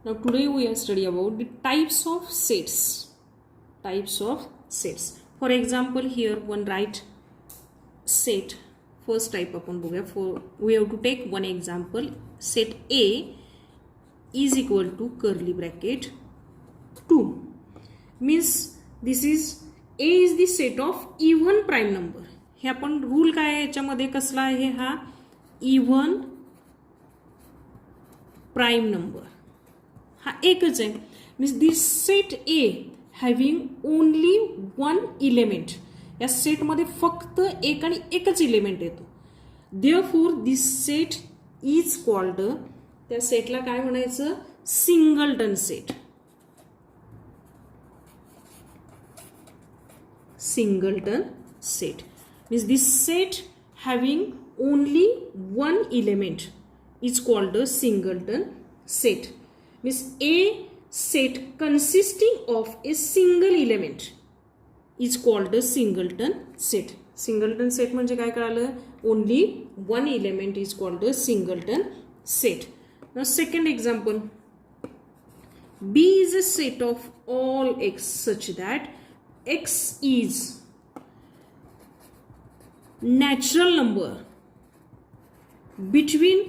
Now today we are studying about the types of sets. Types of sets. For example, here one right set. First type आपण बघूया. We have to take one example. Set A is equal to curly bracket 2. Means this is A is the set of even prime number. हे आपण rule काय आहे याच्यामध्ये कसला आहे हा इव्हन प्राइम नंबर हा एकच आहे. मीन्स दिस सेट ए हॅव्हिंग ओनली वन इलेमेंट. या सेटमध्ये फक्त एक आणि एकच इलेमेंट येतो. Therefore this set is called, त्या सेटला काय म्हणायचं, singleton set. Singleton set means this set having only one element is called a singleton set. Means a set consisting of a single element is called a singleton set. Singleton set म्हणजे काय कळालं, only one element is called a singleton set. Now second example, B is a set of all x such that x is natural number between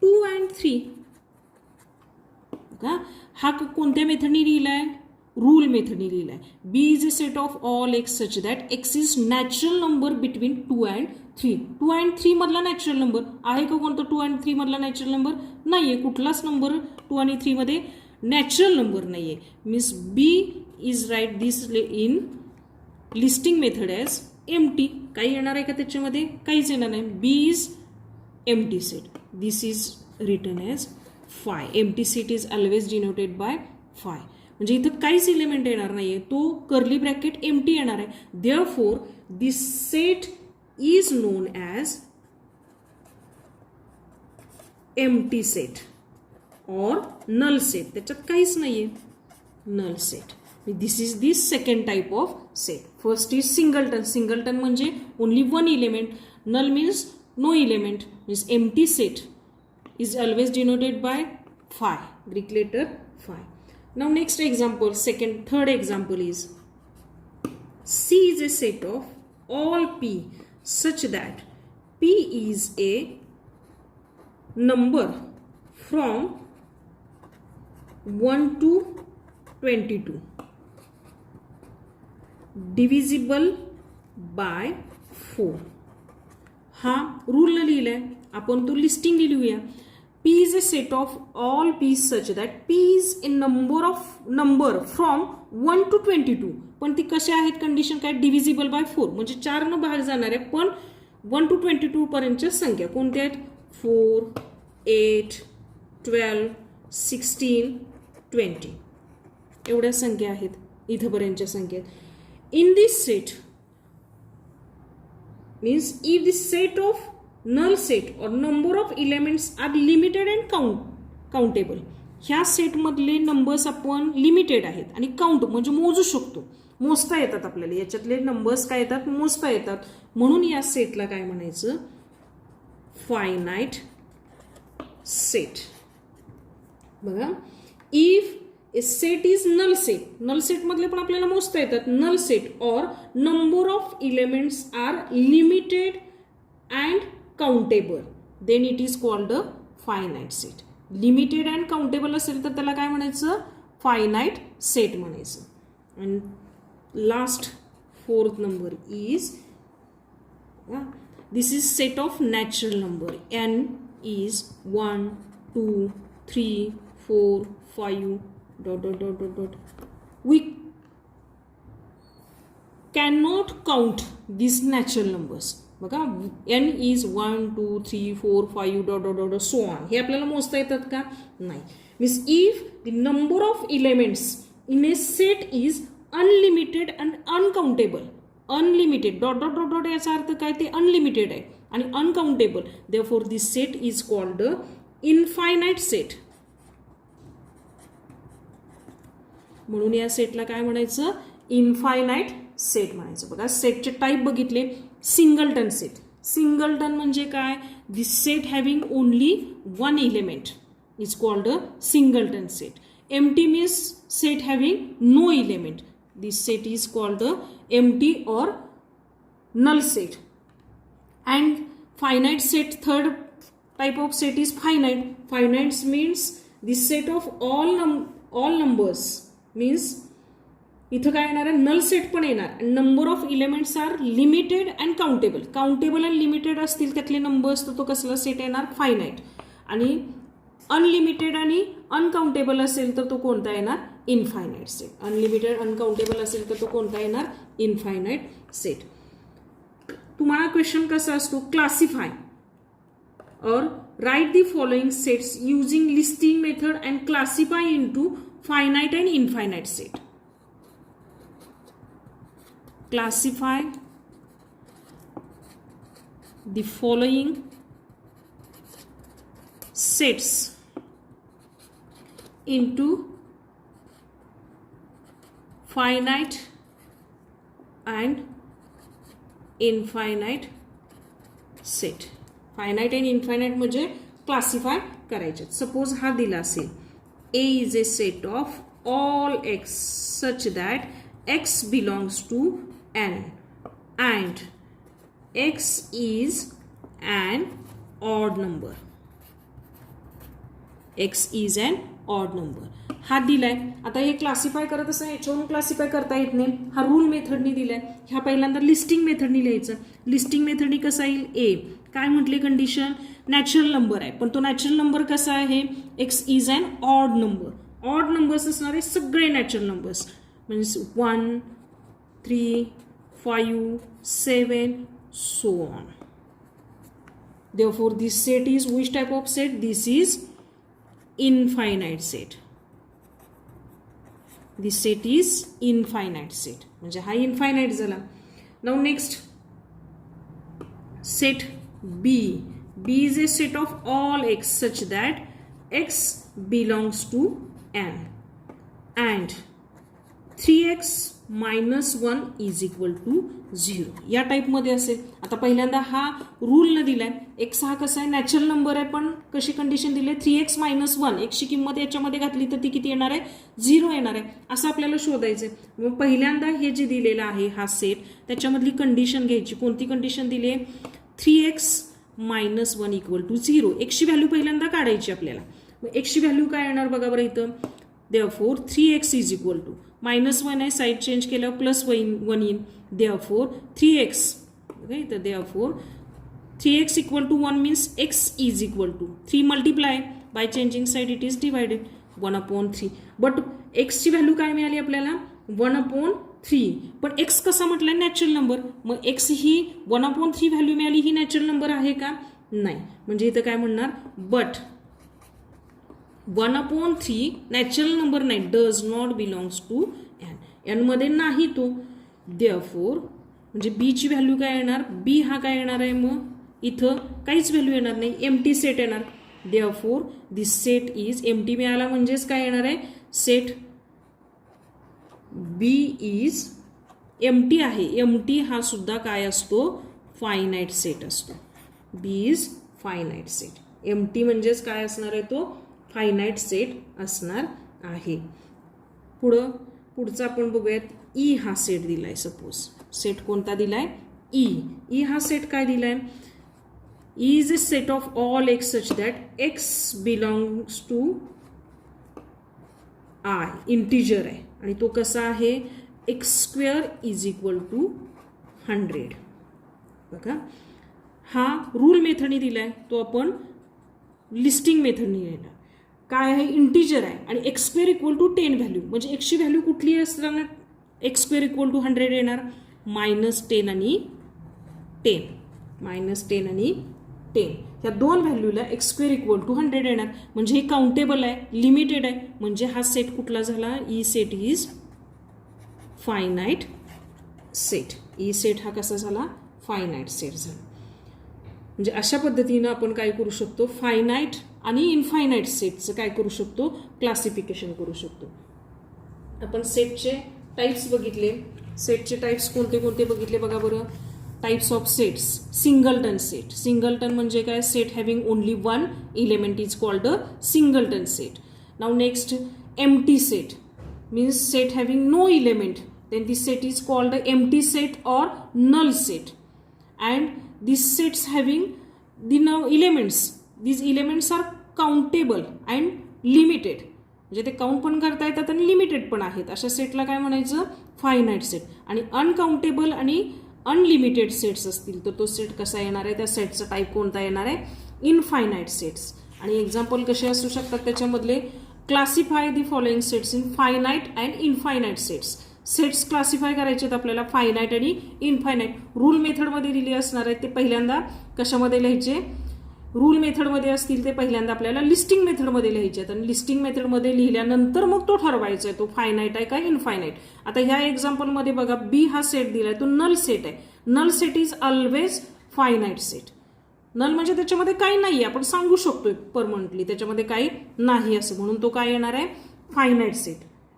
2 and 3. हा कोणत्या मेथडनी लिहिलाय, rule मेथडनी लिहिलाय. B is a set of all X such that X is natural number between 2 and 3. 2 and 3 मधला natural number आहे का कोणता? 2 and 3 मधला नॅचरल नंबर नाहीये. कुठलाच नंबर 2 आणि 3 मध्ये नॅचरल नंबर नाहीये. Means B is write this in listing method as empty. काही येणार आहे का त्याच्यामध्ये? काहीच येणार नाही. B is empty set. This is written as 5. Empty set is always denoted by 5. म्हणजे इथं काहीच इलेमेंट येणार नाहीये, तो कर्ली ब्रॅकेट एम्प्टी येणार आहे. Therefore this set is known as empty set और नल सेट. त्याच्यात काहीच नाहीये, null set. This is the second type of set. First is singleton. Singleton म्हणजे only one element. Null means no element. Means empty set is always denoted by phi. Greek letter phi. Now next example, third example is C is a set of all P such that P is a number from 1 to 22. Divisible by 4. हा rule न लिहिलाय आपण, तो listing लिहूया. P is a set of all P such that P is a number from 1 to 22. पण ती कशा आहेत condition काय, डिव्हिजिबल बाय 4 म्हणजे 4 न भाग जाणार आहे, पण 1 to 22 पर्यंतच्या संख्या कोणत्या आहेत, 4, 8, 12, 16, 20 एवढ्या संख्या आहेत इथपर्यंतच्या संख्या. In this set means if the set of null set or number of elements are limited and countable. ह्या सेट मधले नंबर्स आपण लिमिटेड आहेत आणि काउंट म्हणजे मोजू शकतो, मोजता येतात आपल्याला. याच्यातले नंबर्स काय येतात, मोजता येतात. म्हणून या सेटला काय म्हणायचं, फायनाइट सेट. बघा, if a set is null set. null set मधले पण आपल्याला मोजता येतात. null set or number of elements are limited and countable, then it is called a finite set. limited and countable असेल तर त्याला काय म्हणायचं, finite set म्हणायचं. and last fourth number is this is set of natural number. n is 1, 2, 3, 4, 5 ... We cannot count these natural numbers. बघा, n is 1, 2, 3, 4, 5 ... so on. हे आपल्याला मोजता येतात का, नाही. Means if the number of elements in A set is unlimited and uncountable. Unlimited ... याचा अर्थ काय, ते अनलिमिटेड आहे आणि uncountable. Therefore this set is called infinite set. म्हणून या सेटला काय म्हणायचं, इनफायनाइट सेट म्हणायचं. बघा, सेटचे टाईप बघितले. Singleton set. सिंगलटन म्हणजे काय, this set having only one element. is called a singleton set. Empty means set having no element. This set is called a empty or null set. And finite set, third type of set is finite. Finite means the set of all numbers, means इथं काय येणार आहे, null set पण येणार. Number of elements are limited and countable. Countable and limited असतील त्यातले numbers तर तो कसला सेट येणार, फायनाईट. आणि अनलिमिटेड आणि अनकाउंटेबल असेल तर तो कोणता येणार, इनफायनाईट सेट. अनलिमिटेड अनकाउंटेबल असेल तर तो कोणता येणार, इनफायनाईट सेट. तुम्हाला क्वेश्चन कसा असतो, क्लासिफाय और right the following sets using listing method and classify into finite and infinite set. Classify the following sets into finite and infinite set. Finite and infinite म्हणजे क्लासिफाय करायचे. Suppose हा दिला असेल, A is a set of all x such that x belongs to n and x is an odd number. x is an odd number. हा दिलाय. आता हे classify करत असं याच्यावरून क्लासिफाय करता येत नाही. हा रूल मेथडनी दिलाय. ह्या पहिल्यांदा लिस्टिंग मेथडनी लिहायचं. लिस्टिंग मेथडनी कसं येईल, ए काय म्हटले कंडिशन, नॅचरल नंबर आहे, पण तो नॅचरल नंबर कसा आहे, x is an odd number. Odd numbers असणारे सगळे नॅचरल नंबर्स म्हणजे 1, 3, 5, 7, so on. Therefore, this set is which type of set? This is infinite set. This set is infinite set. म्हणजे हा infinite झाला. Now next, set B. B is a set of all x such that x belongs to n and 3x minus 1 is equal to 0. या टाईपमध्ये असेल. आता पहिल्यांदा हा rule न दिलाय. एक्स हा कसा आहे, नॅचरल नंबर आहे, पण कशी कंडिशन दिली आहे, 3x minus 1. एक्सची किंमत याच्यामध्ये घातली तर ती किती येणार आहे, 0 येणार आहे. असं आपल्याला शोधायचं आहे. मग पहिल्यांदा हे जे दिलेलं आहे हा सेट, त्याच्यामधली कंडिशन घ्यायची. कोणती कंडिशन दिली आहे, 3x minus 1 equal to 0. एक्सची value पहिल्यांदा काढायची आपल्याला. मग एक्सची व्हॅल्यू काय येणार बघा बरं इथं. Therefore 3x is equal to -1 आहे, साईड चेंज केल्यावर +1 येईल. Therefore 3x, okay, तर therefore 3x equal to 1 means x is equal to 3 multiply by changing side it is divided 1/3. But x ची व्हॅल्यू काय मिळाली आपल्याला, 1/3. पण x कसा म्हटलाय, नॅचरल नंबर. मग x ही 1/3 व्हॅल्यू मिळाली, ही नॅचरल नंबर आहे का, नाही. म्हणजे इथं काय म्हणणार, बट 1/3 नॅचरल नंबर नाही, does not belongs to N. N मध्ये नाही तो. देअरफोर म्हणजे बी ची व्हॅल्यू काय येणार, बी हा काय येणार आहे, मग इथं काहीच व्हॅल्यू येणार नाही, एम्प्टी सेट येणार. Therefore this set is empty मिळाला म्हणजेच काय येणार आहे, सेट बी इज एम्प्टी आहे. एम्प्टी हा सुद्धा काय असतो, फायनाईट सेट असतो. बी इज फायनाईट सेट. एम्प्टी म्हणजेच काय असणार आहे, तो फायनाईट सेट असणार आहे. पुढचा आपण बघूयात. ई हा सेट दिलाय. सपोज सेट कोणता दिलाय, ई. ई हा सेट काय दिलाय, E is a set of all X such that X belongs to I. Integer आहे आणि तो कसा आहे, x² इज इक्वल टू 100. बघा हा रूल मेथडने दिलाय, तो आपण लिस्टिंग मेथडने लिहिला. काय आहे, इंटिजर आहे आणि x² इक्वल टू 10 व्हॅल्यू. म्हणजे एक्सची व्हॅल्यू कुठली असताना x² इक्वल टू 100 येणार, -10 आणि 10. -10 आणि 10 ह्या दोन व्हॅल्यूला x² इक्वल टू 100 येणार. म्हणजे हे काउंटेबल आहे, लिमिटेड आहे. म्हणजे हा सेट कुठला झाला, E set is finite set. E set हा कसा झाला, फायनाईट सेट झाला. म्हणजे अशा पद्धतीनं आपण काय करू शकतो, फायनाईट आणि इनफायनाईट सेटचं काय करू शकतो, क्लासिफिकेशन करू शकतो. आपण सेटचे टाईप्स बघितले. सेटचे टाईप्स कोणते कोणते बघितले बघा बरं. Types of sets. Singleton set. Singleton म्हणजे काय? Set having only one element is called a singleton set. Now next empty set means set having no element, then this set is called a empty set or null set. And these sets having the now elements, these elements are countable and limited, म्हणजे ते count पण करता येतात आणि limited पण आहेत. अशा सेटला काय म्हणायचं? Finite set. आणि अनकाउंटेबल आणि अनलिमिटेड सेट्स असतील तर तो सेट कसा येणार आहे? त्या सेटचा टाईप कोणता येणार आहे? Infinite sets. आणि एक्झाम्पल कसे असू शकतात त्याच्यामधले? Classify the following sets in finite and infinite sets. Sets classify करायचे आहेत आपल्याला फायनाईट आणि इनफायनाईट. रूल मेथडमध्ये दिले असणार आहेत ते पहिल्यांदा कशामध्ये लिहायचे? रूल मेथडमध्ये असतील ते पहिल्यांदा आपल्याला लिस्टिंग मेथडमध्ये लिहायचे आहेत आणि लिस्टिंग मेथडमध्ये लिहिल्यानंतर मग तो ठरवायचा आहे तो फायनाईट आहे का इनफायनाईट. आता ह्या एक्झाम्पलमध्ये बघा बी हा सेट दिलाय तो नल सेट आहे. Null set is always finite set. Null म्हणजे त्याच्यामध्ये काही नाही, आपण सांगू शकतोय परमनंटली त्याच्यामध्ये काही नाही असं, म्हणून तो काय येणार आहे? Finite set.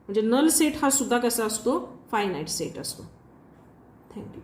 म्हणजे नल सेट हा सुद्धा कसा असतो? फायनाईट सेट असतो. थँक्यू.